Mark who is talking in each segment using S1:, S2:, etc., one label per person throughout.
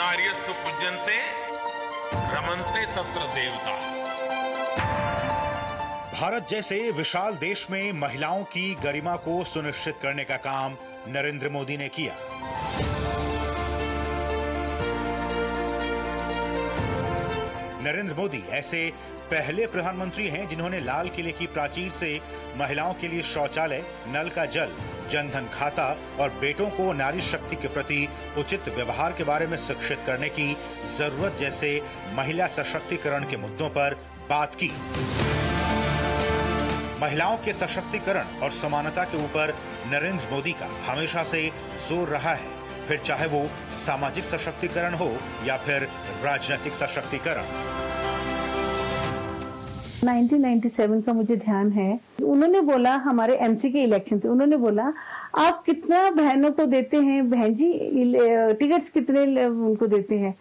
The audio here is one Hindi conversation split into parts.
S1: कार्यस्तु पूज्यन्ते रमन्ते तत्र देवता।
S2: भारत जैसे विशाल देश में महिलाओं की गरिमा को सुनिश्चित करने का काम नरेंद्र मोदी ने किया। नरेंद्र मोदी ऐसे पहले प्रधानमंत्री हैं जिन्होंने लाल किले की प्राचीर से महिलाओं के लिए शौचालय, नल का जल, जनधन खाता और बेटों को नारी शक्ति के प्रति उचित व्यवहार के बारे में शिक्षित करने की जरूरत जैसे महिला सशक्तिकरण के मुद्दों पर बात की। महिलाओं के सशक्तिकरण और समानता के ऊपर नरेंद्र मोदी का हमेशा से जोर रहा है, फिर चाहे वो सामाजिक सशक्तिकरण हो या फिर राजनीतिक सशक्तिकरण।
S3: 1997 का मुझे ध्यान है, उन्होंने बोला, हमारे एमसी के इलेक्शन थे, उन्होंने बोला आप कितना बहनों को देते हैं, बहन जी टिकट्स कितने उनको देते हैं।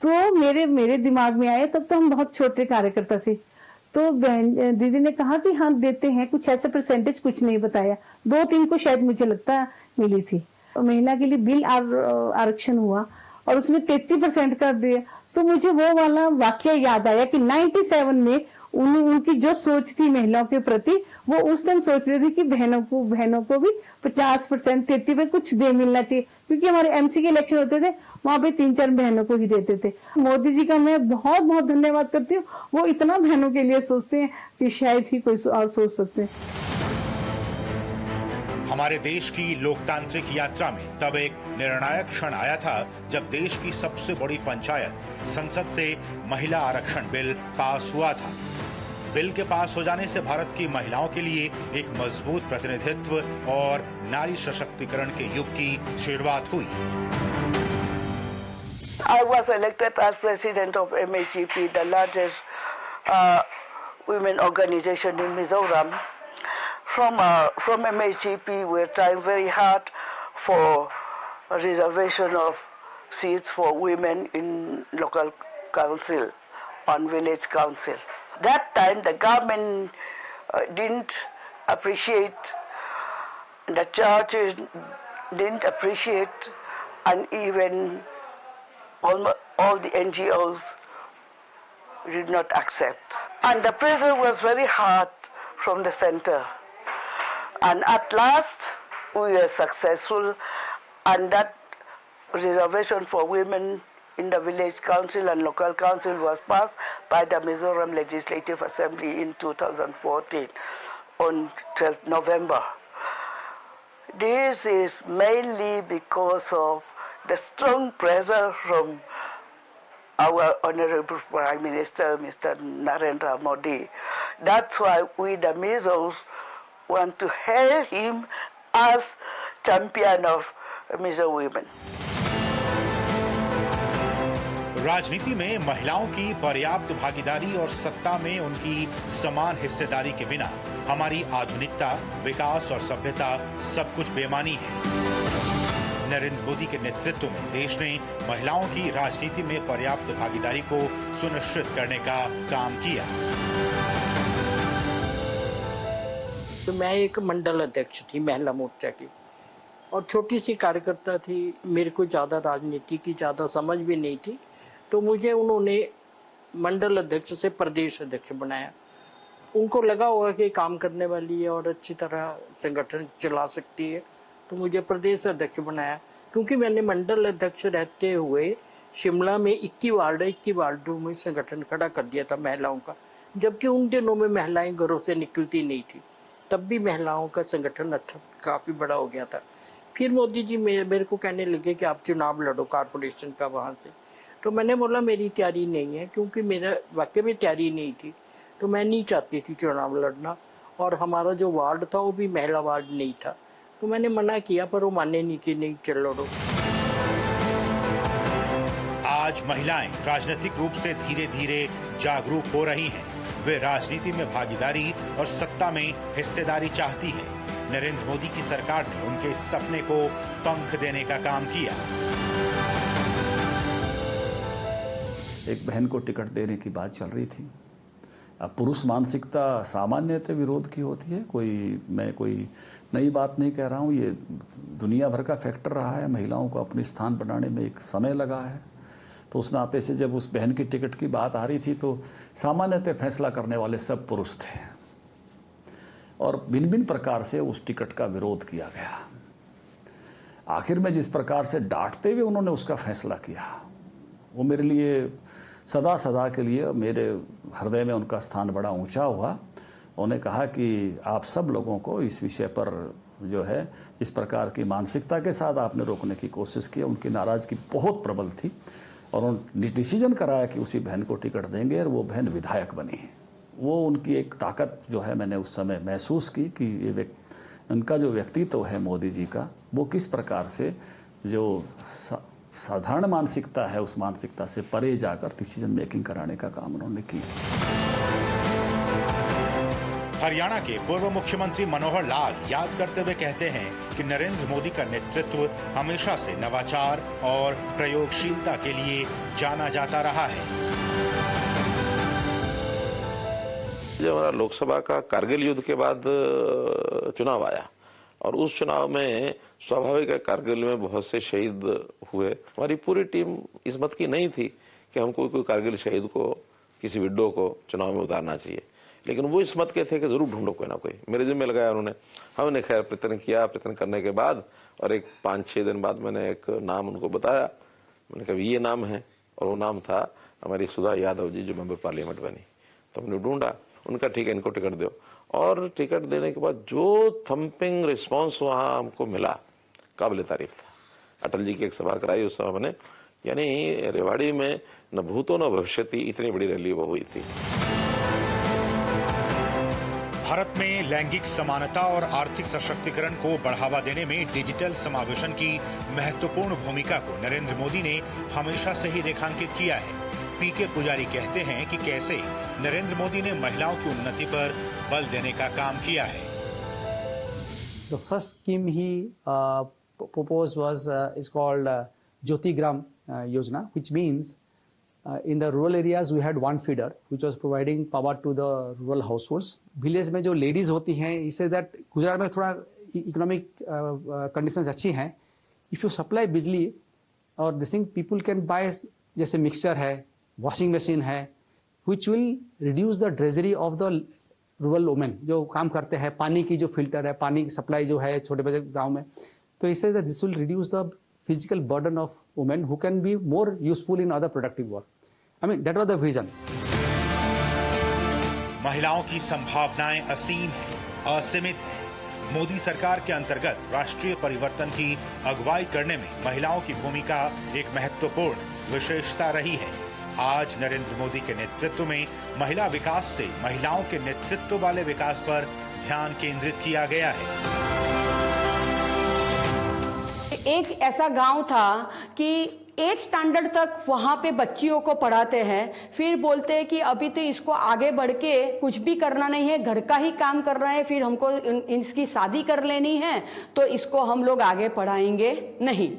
S3: तो मेरे दिमाग में आया, तब तो हम बहुत छोटे कार्यकर्ता थे, तो बहन दीदी ने कहा कि हाँ देते हैं, कुछ ऐसा परसेंटेज कुछ नहीं बताया, 2-3 को शायद मुझे लगता मिली थी। महिला के लिए बिल आरक्षण हुआ और उसमें 33% कर दिया। तो मुझे वो वाला वाक्य याद आया कि 97 में उनकी जो सोच थी महिलाओं के प्रति, वो उस टाइम सोच रही थी कि बहनों को भी 50%, 33% कुछ दे मिलना चाहिए, क्योंकि हमारे एमसी के इलेक्शन होते थे, वहां पे 3-4 बहनों को ही देते थे। मोदी जी का मैं बहुत बहुत धन्यवाद करती हूँ, वो इतना बहनों के लिए सोचते हैं कि शायद ही कोई और सोच सकते हैं।
S2: हमारे देश की लोकतांत्रिक यात्रा में तब एक निर्णायक क्षण आया था जब देश की सबसे बड़ी पंचायत संसद से महिला आरक्षण बिल पास हुआ था। बिल के पास हो जाने से भारत की महिलाओं के लिए एक मजबूत प्रतिनिधित्व और नारी सशक्तिकरण के युग की शुरुआत हुई।
S4: I was elected as president of MHEP, the largest women organization in Mizoram. From MHEP, we're trying very hard for a reservation of seats for women in local council, on village council. That time, the government didn't appreciate, the church didn't appreciate, and even all the NGOs did not accept. And the pressure was very hard from the center. And at last, we were successful, and that reservation for women in the village council and local council was passed by the Mizoram Legislative Assembly in 2014 on 12th November. This is mainly because of the strong pressure from our Honorable Prime Minister, Mr. Narendra Modi. That's why we, the Mizos, want to hail him as champion of Mizo women.
S2: राजनीति में महिलाओं की पर्याप्त भागीदारी और सत्ता में उनकी समान हिस्सेदारी के बिना हमारी आधुनिकता, विकास और सभ्यता सब कुछ बेमानी है। नरेंद्र मोदी के नेतृत्व में देश ने महिलाओं की राजनीति में पर्याप्त भागीदारी को सुनिश्चित करने का काम किया।
S5: तो मैं एक मंडल अध्यक्ष थी महिला मोर्चा की, और छोटी सी कार्यकर्ता थी, मेरे को ज़्यादा राजनीति की ज़्यादा समझ भी नहीं थी। तो मुझे उन्होंने मंडल अध्यक्ष से प्रदेश अध्यक्ष बनाया। उनको लगा होगा कि काम करने वाली है और अच्छी तरह संगठन चला सकती है, तो मुझे प्रदेश अध्यक्ष बनाया। क्योंकि मैंने मंडल अध्यक्ष रहते हुए शिमला में 21 वार्डों में संगठन खड़ा कर दिया था महिलाओं का, जबकि उन दिनों में महिलाएं घरों से निकलती नहीं थी। तब भी महिलाओं का संगठन अच्छा काफ़ी बड़ा हो गया था। फिर मोदी जी मेरे को कहने लगे कि आप चुनाव लड़ो कॉरपोरेशन का वहाँ से। तो मैंने बोला मेरी तैयारी नहीं है, क्योंकि मेरा वाकई में तैयारी नहीं थी, तो मैं नहीं चाहती थी चुनाव लड़ना, और हमारा जो वार्ड था वो भी महिला वार्ड नहीं था। तो मैंने मना किया, पर वो माने नहीं कि नहीं चल लड़ो।
S2: आज महिलाएं राजनीतिक रूप से धीरे धीरे जागरूक हो रही हैं। वे राजनीति में भागीदारी और सत्ता में हिस्सेदारी चाहती हैं। नरेंद्र मोदी की सरकार ने उनके इस सपने को पंख देने का काम किया।
S6: एक बहन को टिकट देने की बात चल रही थी। अब पुरुष मानसिकता सामान्यतः विरोध की होती है, मैं कोई नई बात नहीं कह रहा हूँ। ये दुनिया भर का फैक्टर रहा है। महिलाओं को अपने स्थान बनाने में एक समय लगा है। तो उस नाते से जब उस बहन की टिकट की बात आ रही थी तो सामान्यतः फैसला करने वाले सब पुरुष थे और भिन्न भिन्न प्रकार से उस टिकट का विरोध किया गया। आखिर में जिस प्रकार से डांटते हुए उन्होंने उसका फैसला किया, वो मेरे लिए सदा सदा के लिए मेरे हृदय में उनका स्थान बड़ा ऊंचा हुआ। उन्होंने कहा कि आप सब लोगों को इस विषय पर जो है इस प्रकार की मानसिकता के साथ आपने रोकने की कोशिश की। उनकी नाराज़गी बहुत प्रबल थी और उन्होंने डिसीजन कराया कि उसी बहन को टिकट देंगे और वो बहन विधायक बनी। वो उनकी एक ताकत जो है मैंने उस समय महसूस की कि ये उनका जो व्यक्तित्व है मोदी जी का, वो किस प्रकार से जो साधारण मानसिकता है उस मानसिकता से परे जाकर डिसीजन मेकिंग कराने का काम उन्होंने किया।
S2: हरियाणा के पूर्व मुख्यमंत्री मनोहर लाल याद करते हुए कहते हैं कि नरेंद्र मोदी का नेतृत्व हमेशा से नवाचार और प्रयोगशीलता के लिए जाना जाता रहा है।
S7: जब हमारा लोकसभा का कारगिल युद्ध के बाद चुनाव आया और उस चुनाव में स्वाभाविक है कारगिल में बहुत से शहीद हुए। हमारी पूरी टीम इस मत की नहीं थी कि हमको कोई कारगिल शहीद को, किसी विडो को चुनाव में उतारना चाहिए, लेकिन वो इस मत के थे कि जरूर ढूंढो कोई ना कोई। मेरे जिम्मे लगाया उन्होंने, हमने खैर प्रयत्न किया। प्रयत्न करने के बाद और एक 5-6 दिन बाद मैंने एक नाम उनको बताया। मैंने कहा ये नाम है, और वो नाम था हमारी सुधा यादव जी जो मेंबर पार्लियामेंट बनी। तो हमने ढूंढा, उनका ठीक है इनको टिकट दो, और टिकट देने के बाद जो थम्पिंग रिस्पॉन्स वहां हमको मिला काबिल तारीफ था। अटल जी की एक सभा कराई उस समय मैंने, यानी रेवाड़ी में न भूतो न भविष्यति, इतनी बड़ी रैली वो हुई थी।
S2: भारत में लैंगिक समानता और आर्थिक सशक्तिकरण को बढ़ावा देने में डिजिटल समावेशन की महत्वपूर्ण भूमिका को नरेंद्र मोदी ने हमेशा से ही रेखांकित किया है। पीके पुजारी कहते हैं कि कैसे नरेंद्र मोदी ने महिलाओं की उन्नति पर बल देने का काम किया है।
S8: The first scheme he proposed was is called Jyoti Gram Yojana, which means in the rural areas we had one feeder which was providing power to the rural households. Village में जो ladies होती हैं, इसे that गुजरात में थोड़ा economic conditions अच्छी हैं, if you supply बिजली और this thing people can buy, जैसे मिक्सचर है, वॉशिंग मशीन है, which will reduce the drudgery of the rural women जो काम करते हैं, पानी की जो फिल्टर है, पानी की सप्लाई जो है छोटे बड़े गांव में, तो इससे this will reduce the physical burden of women who can be more useful in other productive work. I mean that was the vision.
S2: महिलाओं की संभावनाएं असीम है, असीमित है। मोदी सरकार के अंतर्गत राष्ट्रीय परिवर्तन की अगुवाई करने में महिलाओं की भूमिका एक महत्वपूर्ण विशेषता रही है। आज नरेंद्र मोदी के नेतृत्व में महिला विकास से महिलाओं के नेतृत्व वाले विकास पर ध्यान केंद्रित किया गया है।
S9: एक ऐसा गांव था कि 8th स्टैंडर्ड तक वहाँ पे बच्चियों को पढ़ाते हैं, फिर बोलते हैं कि अभी तो इसको आगे बढ़ के कुछ भी करना नहीं है, घर का ही काम कर रहे हैं, फिर हमको इसकी शादी कर लेनी है तो इसको हम लोग आगे पढ़ाएंगे नहीं।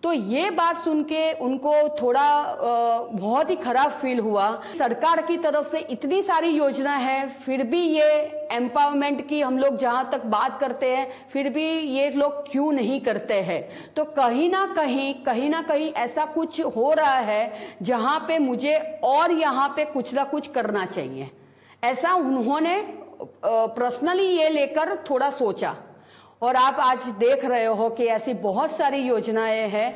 S9: तो ये बात सुन के उनको थोड़ा बहुत ही खराब फील हुआ। सरकार की तरफ से इतनी सारी योजना है, फिर भी ये एम्पावरमेंट की हम लोग जहाँ तक बात करते हैं, फिर भी ये लोग क्यों नहीं करते हैं। तो कहीं ना कहीं ऐसा कुछ हो रहा है जहाँ पे मुझे और यहाँ पे कुछ ना कुछ करना चाहिए। ऐसा उन्होंने पर्सनली ये लेकर थोड़ा सोचा, और आप आज देख रहे हो कि ऐसी बहुत सारी योजनाएं हैं।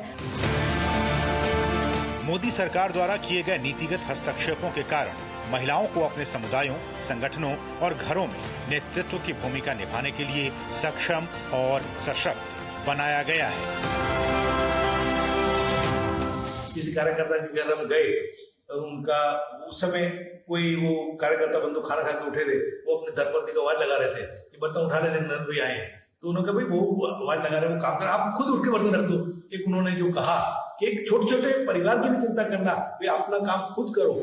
S2: मोदी सरकार द्वारा किए गए नीतिगत हस्तक्षेपों के कारण महिलाओं को अपने समुदायों, संगठनों और घरों में नेतृत्व की भूमिका निभाने के लिए सक्षम और सशक्त बनाया गया है।
S10: किसी कार्यकर्ता के घर हम गए और उनका उस समय कोई वो कार्यकर्ता बंदूक खाना खा के उठे थे, वो अपने धर्मपत्नी को आवाज लगा रहे थे कि बर्तन उठा लेते, नरेंद्र भाई आए हैं। तो उन्होंने कहा भाई वो आवाज लगा रहे, वो काम कर, आप खुद उठ के बर्तन रख दो। एक उन्होंने जो कहा कि एक छोटे छोटे परिवार की भी चिंता करना, वे अपना काम खुद करो।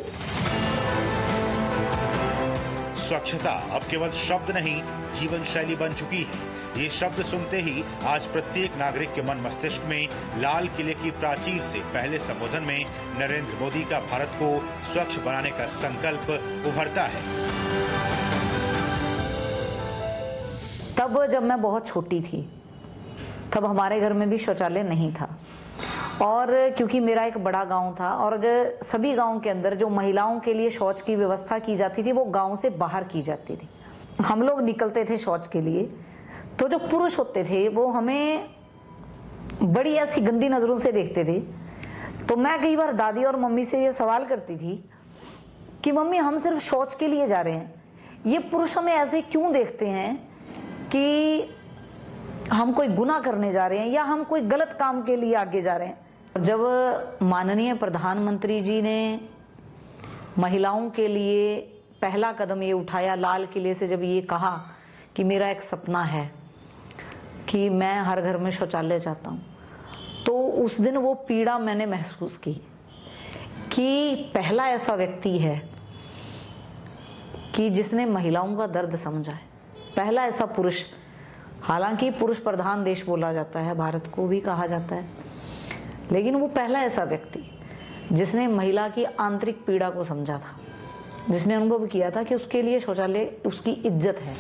S2: स्वच्छता अब केवल शब्द नहीं, जीवन शैली बन चुकी है। ये शब्द सुनते ही आज प्रत्येक नागरिक के मन मस्तिष्क में लाल किले की प्राचीर से पहले संबोधन में नरेंद्र मोदी का भारत को स्वच्छ बनाने का संकल्प उभरता है।
S11: तब जब मैं बहुत छोटी थी, तब हमारे घर में भी शौचालय नहीं था, और क्योंकि मेरा एक बड़ा गांव था और सभी गांव के अंदर जो महिलाओं के लिए शौच की व्यवस्था की जाती थी वो गांव से बाहर की जाती थी। हम लोग निकलते थे शौच के लिए तो जो पुरुष होते थे वो हमें बड़ी ऐसी गंदी नजरों से देखते थे। तो मैं कई बार दादी और मम्मी से ये सवाल करती थी कि मम्मी हम सिर्फ शौच के लिए जा रहे हैं, ये पुरुष हमें ऐसे क्यों देखते हैं कि हम कोई गुनाह करने जा रहे हैं या हम कोई गलत काम के लिए आगे जा रहे हैं। जब माननीय प्रधानमंत्री जी ने महिलाओं के लिए पहला कदम ये उठाया, लाल किले से जब ये कहा कि मेरा एक सपना है कि मैं हर घर में शौचालय चाहता हूँ, तो उस दिन वो पीड़ा मैंने महसूस की कि पहला ऐसा व्यक्ति है कि जिसने महिलाओं का दर्द समझा है, पहला ऐसा पुरुष। हालांकि पुरुष प्रधान देश बोला जाता है, भारत को भी कहा जाता है, लेकिन वो पहला ऐसा व्यक्ति जिसने महिला की आंतरिक पीड़ा को समझा था, जिसने अनुभव किया था कि उसके लिए शौचालय उसकी इज्जत है।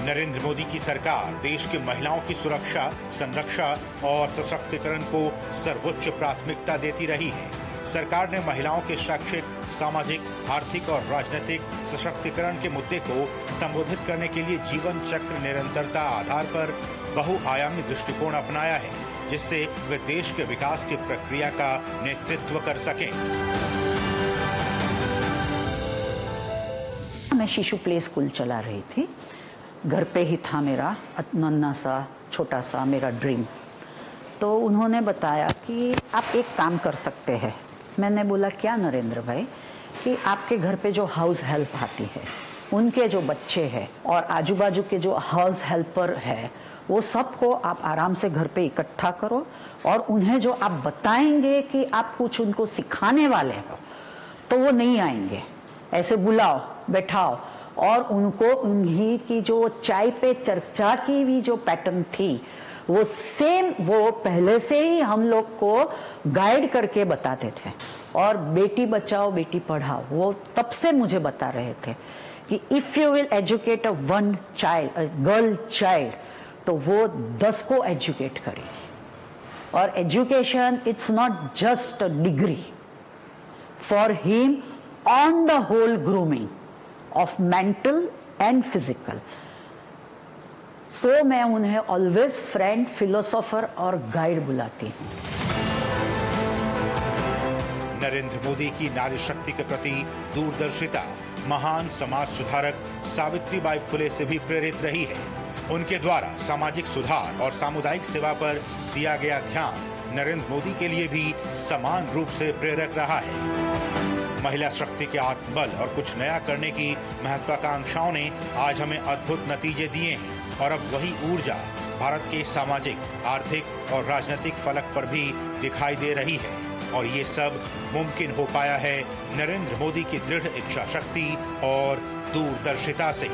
S2: नरेंद्र मोदी की सरकार देश की महिलाओं की सुरक्षा, संरक्षा और सशक्तिकरण को सर्वोच्च प्राथमिकता देती रही है। सरकार ने महिलाओं के शैक्षिक, सामाजिक, आर्थिक और राजनीतिक सशक्तिकरण के मुद्दे को संबोधित करने के लिए जीवन चक्र निरंतरता आधार पर बहुआयामी दृष्टिकोण अपनाया है, जिससे वे देश के विकास की प्रक्रिया का नेतृत्व कर सकें।
S12: मैं शिशु प्ले स्कूल चला रही थी, घर पे ही था मेरा नन्हा सा छोटा सा मेरा ड्रीम। तो उन्होंने बताया कि आप एक काम कर सकते हैं। मैंने बोला क्या नरेंद्र भाई? कि आपके घर पे जो हाउस हेल्प आती है, उनके जो बच्चे हैं और आजू बाजू के जो हाउस हेल्पर है, वो सबको आप आराम से घर पे इकट्ठा करो और उन्हें जो आप बताएंगे कि आप कुछ उनको सिखाने वाले हो, तो वो नहीं आएंगे। ऐसे बुलाओ, बैठाओ और उनको उन्हीं की जो चाय पे चर्चा की भी जो पैटर्न थी वो सेम वो पहले से ही हम लोग को गाइड करके बताते थे। और बेटी बचाओ बेटी पढ़ाओ वो तब से मुझे बता रहे थे कि if you will educate a one child, a girl child, तो वो 10 को एजुकेट करेगी। और education it's not just a degree, for him on the whole grooming of mental and physical. So मैं उन्हें ऑलवेज फ्रेंड, फिलोसोफर और गाइड बुलाती हूँ।
S2: नरेंद्र मोदी की नारी शक्ति के प्रति दूरदर्शिता महान समाज सुधारक सावित्रीबाई फुले से भी प्रेरित रही है। उनके द्वारा सामाजिक सुधार और सामुदायिक सेवा पर दिया गया ध्यान नरेंद्र मोदी के लिए भी समान रूप से प्रेरक रहा है। महिला शक्ति के आत्मबल और कुछ नया करने की महत्वाकांक्षाओं ने आज हमें अद्भुत नतीजे दिए हैं और अब वही ऊर्जा भारत के सामाजिक, आर्थिक और राजनीतिक फलक पर भी दिखाई दे रही है। और ये सब मुमकिन हो पाया है नरेंद्र मोदी की दृढ़ इच्छा शक्ति और दूरदर्शिता से।